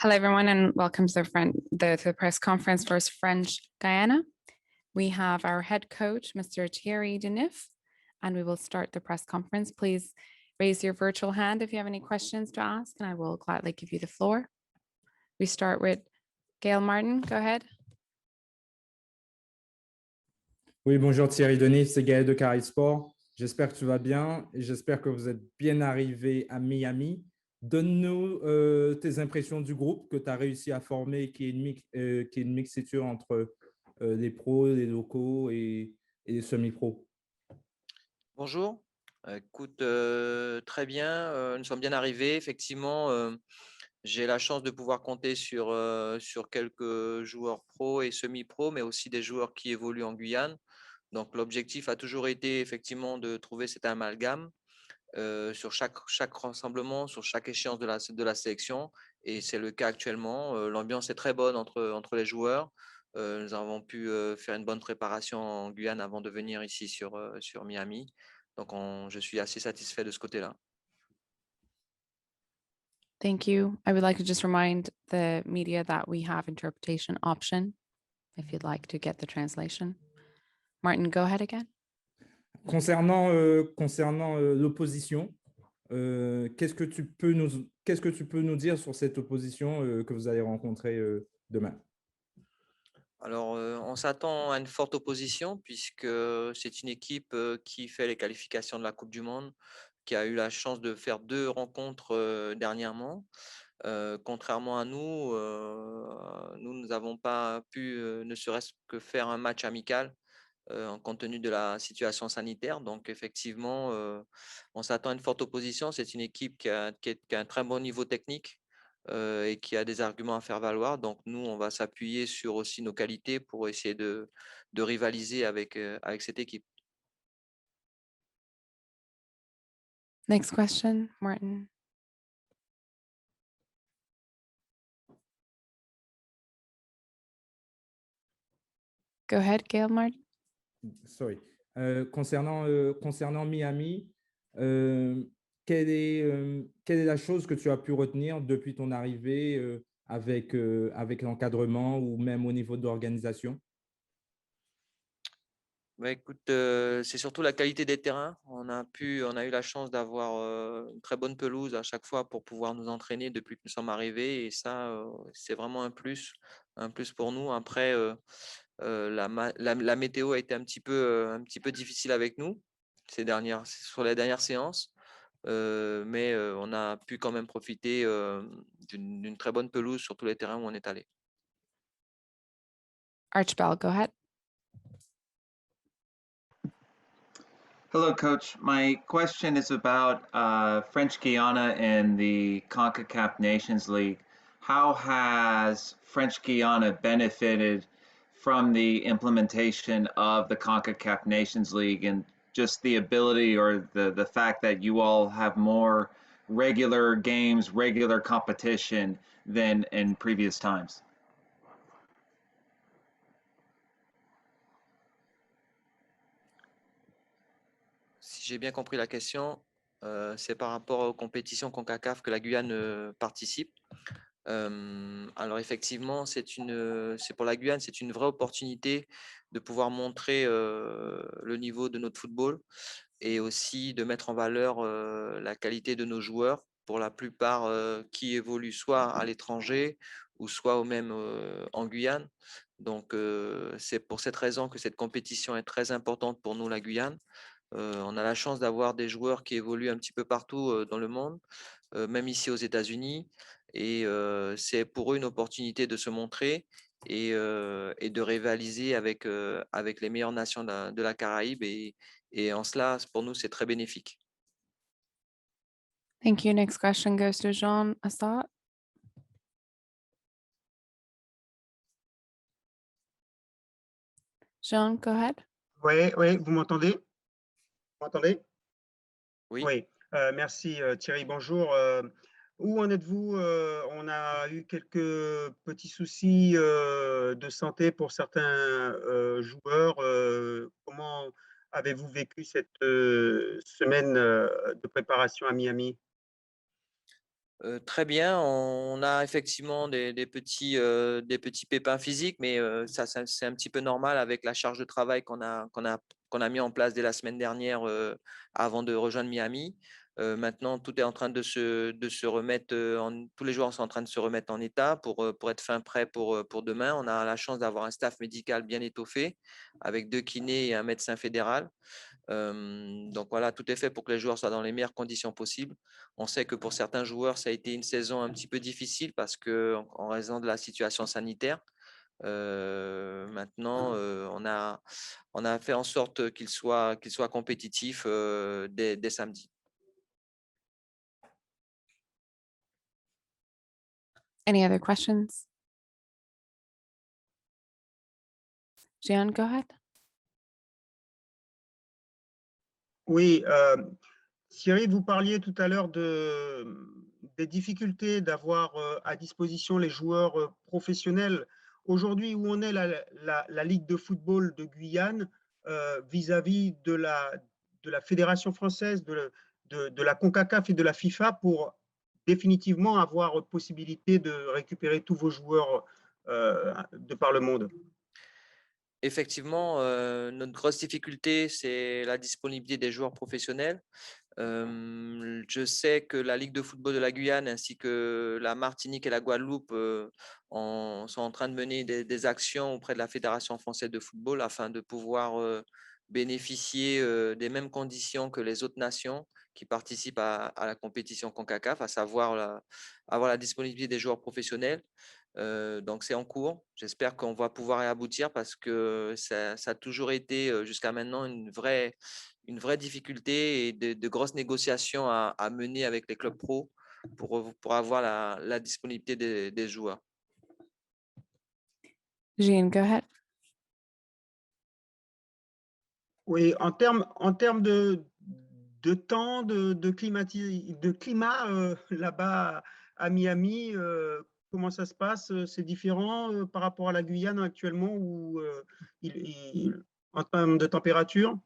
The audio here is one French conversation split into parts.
Hello, everyone, and welcome to the press conference for French Guiana. We have our head coach, Mr. Thierry Denif, and we will start the press conference. Please raise your virtual hand if you have any questions to ask, and I will gladly give you the floor. We start with Gail Martin. Go ahead. Oui, bonjour Thierry Denif, c'est Gaël de Carril Sport. J'espère que tu vas bien et j'espère que vous êtes bien arrivé à Miami. Donne-nous tes impressions du groupe que tu as réussi à former, qui est une mixture entre les pros, les locaux et les semi-pros. Bonjour, écoute, très bien, nous sommes bien arrivés. Effectivement, j'ai la chance de pouvoir compter sur quelques joueurs pros et semi-pros, mais aussi des joueurs qui évoluent en Guyane. Donc, l'objectif a toujours été effectivement de trouver cet amalgame sur chaque rassemblement, sur chaque échéance de la sélection. Et c'est le cas actuellement. L'ambiance est très bonne entre les joueurs. Nous avons pu faire une bonne préparation en Guyane avant de venir ici sur Miami. Donc, je suis assez satisfait de ce côté-là. Thank you. I would like to just remind the media that we have interpretation option if you'd like to get the translation. Martin, go ahead again. Concernant l'opposition, qu'est-ce que tu peux nous dire sur cette opposition que vous allez rencontrer demain? Alors, on s'attend à une forte opposition puisque c'est une équipe qui fait les qualifications de la Coupe du Monde, qui a eu la chance de faire 2 rencontres dernièrement. Contrairement à nous, nous n'avons pas pu ne serait-ce que faire un match amical en compte tenu de la situation sanitaire. Donc, effectivement, on s'attend à une forte opposition. C'est une équipe qui a un très bon niveau technique et qui a des arguments à faire valoir. Donc, nous, on va s'appuyer sur aussi nos qualités pour essayer de rivaliser avec cette équipe. Next question, Martin. Go ahead, Gail Martin. Sorry. Concernant Miami, quelle est la chose que tu as pu retenir depuis ton arrivée avec l'encadrement ou même au niveau de l'organisation? Bah, écoute, c'est surtout la qualité des terrains. On a eu la chance d'avoir une très bonne pelouse à chaque fois pour pouvoir nous entraîner depuis que nous sommes arrivés et ça, c'est vraiment un plus pour nous. Après, la météo a été un petit peu difficile avec nous sur les dernières séances, mais on a pu quand même profiter d'une très bonne pelouse sur tous les terrains où on est allé. Archibald, go ahead. Hello, Coach. My question is about French Guiana and the CONCACAF Nations League. How has French Guiana benefited from the implementation of the CONCACAF Nations League and just the ability or the fact that you all have more regular games, regular competition than in previous times? Si j'ai bien compris la question, c'est par rapport aux compétitions CONCACAF que la Guyane participe. Alors effectivement, c'est pour la Guyane, c'est une vraie opportunité de pouvoir montrer le niveau de notre football et aussi de mettre en valeur la qualité de nos joueurs, pour la plupart qui évoluent soit à l'étranger ou soit même en Guyane. Donc, c'est pour cette raison que cette compétition est très importante pour nous, la Guyane. On a la chance d'avoir des joueurs qui évoluent un petit peu partout dans le monde, même ici aux États-Unis. Et c'est pour eux une opportunité de se montrer et de rivaliser avec les meilleures nations de la Caraïbe. Et en cela, pour nous, c'est très bénéfique. Thank you. Next question goes to Jean Assad. Jean, go ahead. Oui, vous m'entendez? Vous m'entendez? Oui. Oui, merci Thierry, bonjour. Où en êtes-vous? On a eu quelques petits soucis de santé pour certains joueurs. Comment avez-vous vécu cette semaine de préparation à Miami? Très bien, on a effectivement des petits pépins physiques, mais ça c'est un petit peu normal avec la charge de travail qu'on a mis en place dès la semaine dernière, avant de rejoindre Miami. Maintenant, tout est en train de se remettre, tous les joueurs sont en train de se remettre en état pour être fin prêt pour demain. On a la chance d'avoir un staff médical bien étoffé avec 2 kinés et un médecin fédéral. Donc voilà, tout est fait pour que les joueurs soient dans les meilleures conditions possibles. On sait que pour certains joueurs, ça a été une saison un petit peu difficile parce que en raison de la situation sanitaire. Maintenant, on a fait en sorte qu'ils soient compétitifs dès samedi. Any other questions? Gian, go ahead. Oui, Thierry, vous parliez tout à l'heure des difficultés d'avoir à disposition les joueurs professionnels. Aujourd'hui, où en est la Ligue de football de Guyane vis-à-vis de la Fédération française, de la CONCACAF et de la FIFA pour définitivement avoir possibilité de récupérer tous vos joueurs de par le monde? Effectivement, notre grosse difficulté, c'est la disponibilité des joueurs professionnels. Je sais que la Ligue de football de la Guyane ainsi que la Martinique et la Guadeloupe sont en train de mener des actions auprès de la Fédération française de football afin de pouvoir bénéficier des mêmes conditions que les autres nations qui participent à la compétition CONCACAF, à savoir avoir la disponibilité des joueurs professionnels. Donc c'est en cours. J'espère qu'on va pouvoir y aboutir parce que ça a toujours été jusqu'à maintenant une vraie difficulté et de grosses négociations à mener avec les clubs pro pour avoir la disponibilité des joueurs. Gian, go ahead. Oui, en termes de temps, de climat là-bas à Miami, comment ça se passe? C'est différent par rapport à la Guyane actuellement ou en termes de température?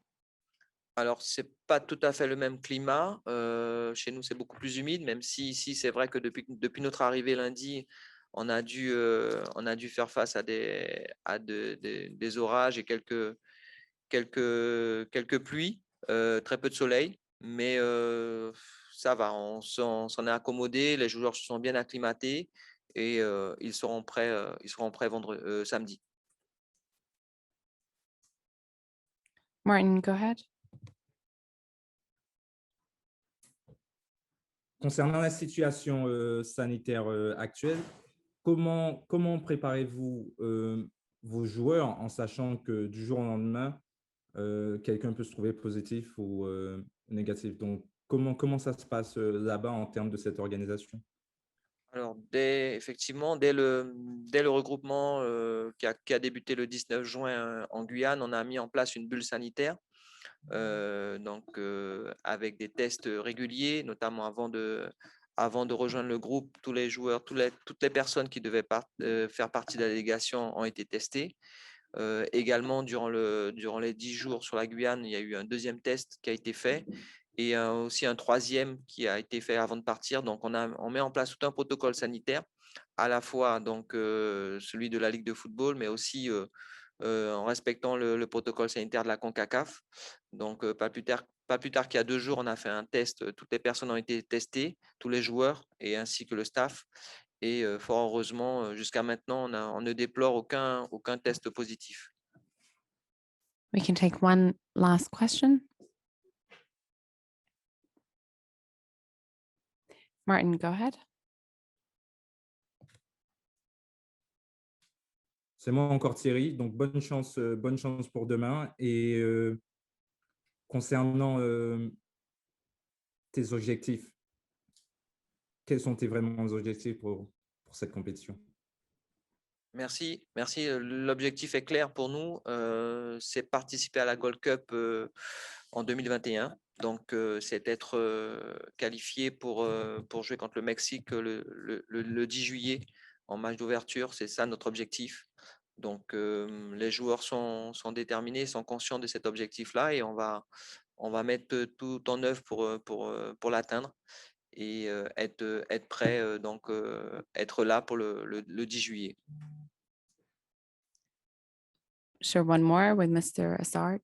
Alors, c'est pas tout à fait le même climat. Chez nous, c'est beaucoup plus humide, même si ici, c'est vrai que depuis notre arrivée lundi, on a dû faire face à des orages et quelques pluies, très peu de soleil, mais ça va, on s'en est accommodé, les joueurs se sont bien acclimatés et ils seront prêts samedi. Martin, go ahead. Concernant la situation sanitaire actuelle, comment préparez-vous vos joueurs en sachant que du jour au lendemain, quelqu'un peut se trouver positif ou négatif? Donc, comment ça se passe là-bas en termes de cette organisation? Alors, effectivement, dès le regroupement qui a débuté le 19 juin en Guyane, on a mis en place une bulle sanitaire, donc avec des tests réguliers, notamment avant de rejoindre le groupe, tous les joueurs, toutes les personnes qui devaient faire partie de la délégation ont été testées. Également, durant les 10 jours sur la Guyane, il y a eu un deuxième test qui a été fait et aussi un troisième qui a été fait avant de partir. Donc, on met en place tout un protocole sanitaire, à la fois donc, celui de la Ligue de football, mais aussi en respectant le protocole sanitaire de la CONCACAF. Donc, pas plus tard qu'il y a 2 jours, on a fait un test. Toutes les personnes ont été testées, tous les joueurs et ainsi que le staff. Et fort heureusement, jusqu'à maintenant, on ne déplore aucun test positif. We can take one last question. Martin, go ahead. C'est moi encore Thierry, donc bonne chance pour demain. Et concernant tes objectifs, quels sont tes vraiment objectifs pour cette compétition? Merci. L'objectif est clair pour nous, c'est participer à la Gold Cup en 2021. Donc, c'est être qualifié pour jouer contre le Mexique le 10 juillet en match d'ouverture. C'est ça notre objectif. Donc, les joueurs sont déterminés, sont conscients de cet objectif-là et on va mettre tout en œuvre pour l'atteindre. être prêt, donc être là pour le 10 juillet. Sure, one more with Mr. Assard.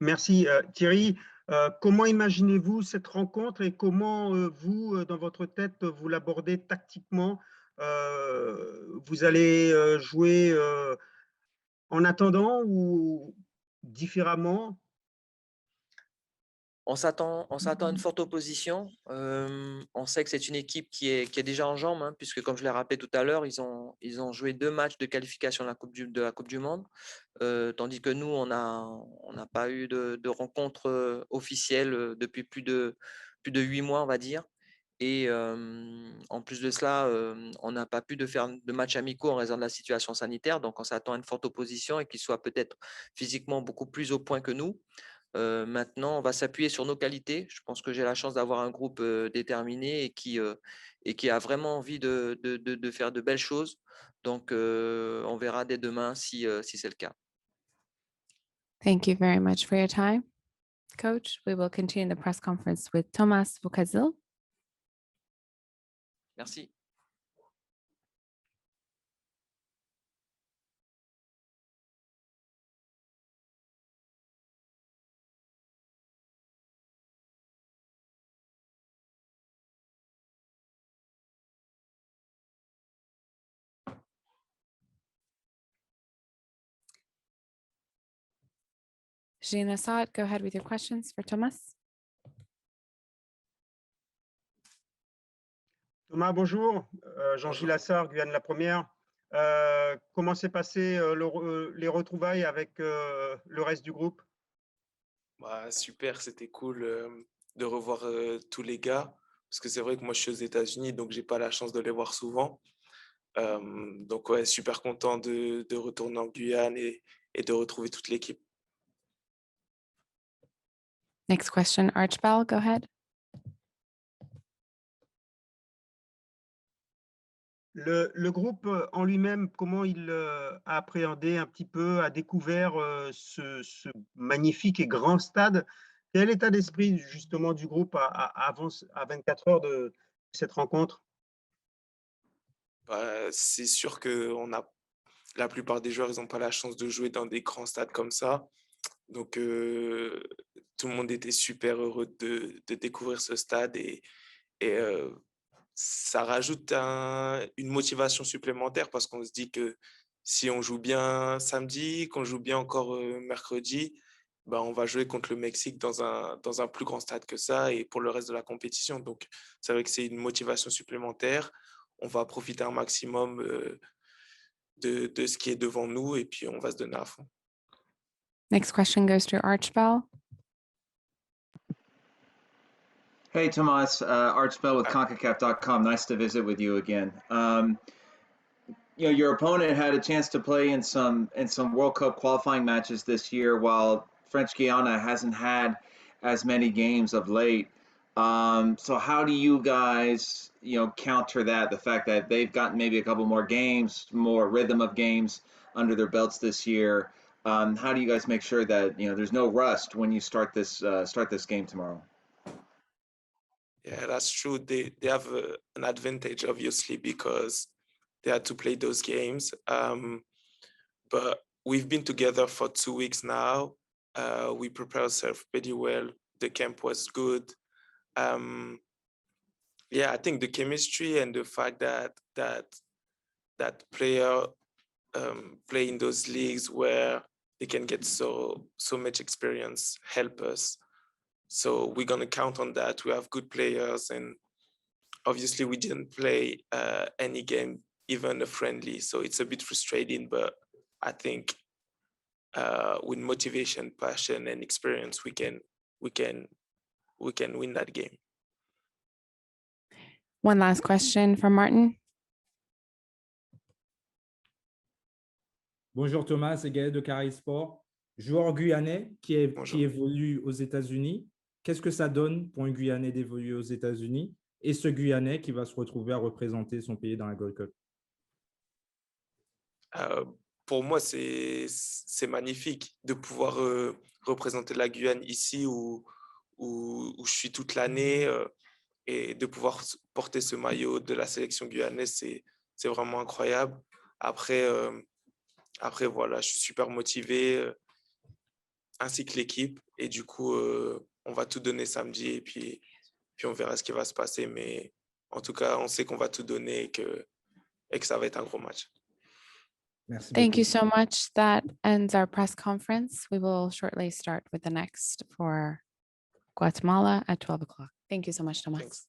Merci. Thierry, comment imaginez-vous cette rencontre et comment vous, dans votre tête, vous l'abordez tactiquement? Vous allez jouer en attendant ou différemment? On s'attend à une forte opposition. On sait que c'est une équipe qui est déjà en jambes, hein, puisque comme je l'ai rappelé tout à l'heure, ils ont joué 2 matchs de qualification de la Coupe du monde, tandis que nous, on n'a pas eu de rencontre officielle depuis plus de 8 mois, on va dire. Et en plus de cela, on n'a pas pu faire de matchs amicaux en raison de la situation sanitaire. Donc, on s'attend à une forte opposition et qu'ils soient peut-être physiquement beaucoup plus au point que nous. Maintenant, on va s'appuyer sur nos qualités. Je pense que j'ai la chance d'avoir un groupe déterminé et qui a vraiment envie de faire de belles choses. Donc, on verra dès demain si c'est le cas. Thank you very much for your time, Coach. We will continue the press conference with Thomas Vukazil. Merci. Jean Assad, go ahead with your questions for Thomas. Thomas, bonjour. Jean-Gilles Assard, Guyane la première. Comment s'est passé les retrouvailles avec le reste du groupe? Bah, super, c'était cool de revoir tous les gars, parce que c'est vrai que moi je suis aux États-Unis, donc j'ai pas la chance de les voir souvent. Donc ouais, super content de retourner en Guyane et de retrouver toute l'équipe. Next question, Archibald, go ahead. Le groupe en lui-même, comment il a appréhendé un petit peu, a découvert ce magnifique et grand stade? Quel état d'esprit justement du groupe à 24 heures de cette rencontre? Bah, c'est sûr que la plupart des joueurs, ils n'ont pas la chance de jouer dans des grands stades comme ça. Donc tout le monde était super heureux de découvrir ce stade et ça rajoute une motivation supplémentaire parce qu'on se dit que si on joue bien samedi, qu'on joue bien encore mercredi, ben on va jouer contre le Mexique dans un plus grand stade que ça et pour le reste de la compétition. Donc, c'est vrai que c'est une motivation supplémentaire. On va profiter un maximum de ce qui est devant nous et puis on va se donner à fond. Next question goes to Archibald. Hey, Tomas, Art Spell with CONCACAF.com. Nice to visit with you again. Your opponent had a chance to play in some World Cup qualifying matches this year, while French Guiana hasn't had as many games of late. So how do you guys, counter that? The fact that they've gotten maybe a couple more games, more rhythm of games under their belts this year. How do you guys make sure that there's no rust when you start this game tomorrow? Yeah, that's true. They have an advantage, obviously, because they had to play those games. But we've been together for 2 weeks now. We prepared ourselves pretty well. The camp was good. Yeah, I think the chemistry and the fact that player play in those leagues where they can get so much experience help us. So we're going to count on that. We have good players, and obviously we didn't play any game, even a friendly. So it's a bit frustrating, but I think with motivation, passion, and experience, we can win that game. One last question from Martin. Bonjour Thomas, c'est Gaël de Caraï Sport. Joueur guyanais qui évolue aux États-Unis. Qu'est-ce que ça donne pour un Guyanais d'évoluer aux États-Unis et ce Guyanais qui va se retrouver à représenter son pays dans la Gold Cup? Pour moi, c'est magnifique de pouvoir représenter la Guyane ici où où je suis toute l'année. Et de pouvoir porter ce maillot de la sélection guyanaise, c'est vraiment incroyable. Après, voilà, je suis super motivé, ainsi que l'équipe. Et du coup, on va tout donner samedi et puis on verra ce qui va se passer. Mais en tout cas, on sait qu'on va tout donner et que ça va être un gros match. Merci Thank beaucoup. you so much. That ends our press conference. We will shortly start with the next for Guatemala at 12 o'clock. Thank you so much, Thomas. Thanks.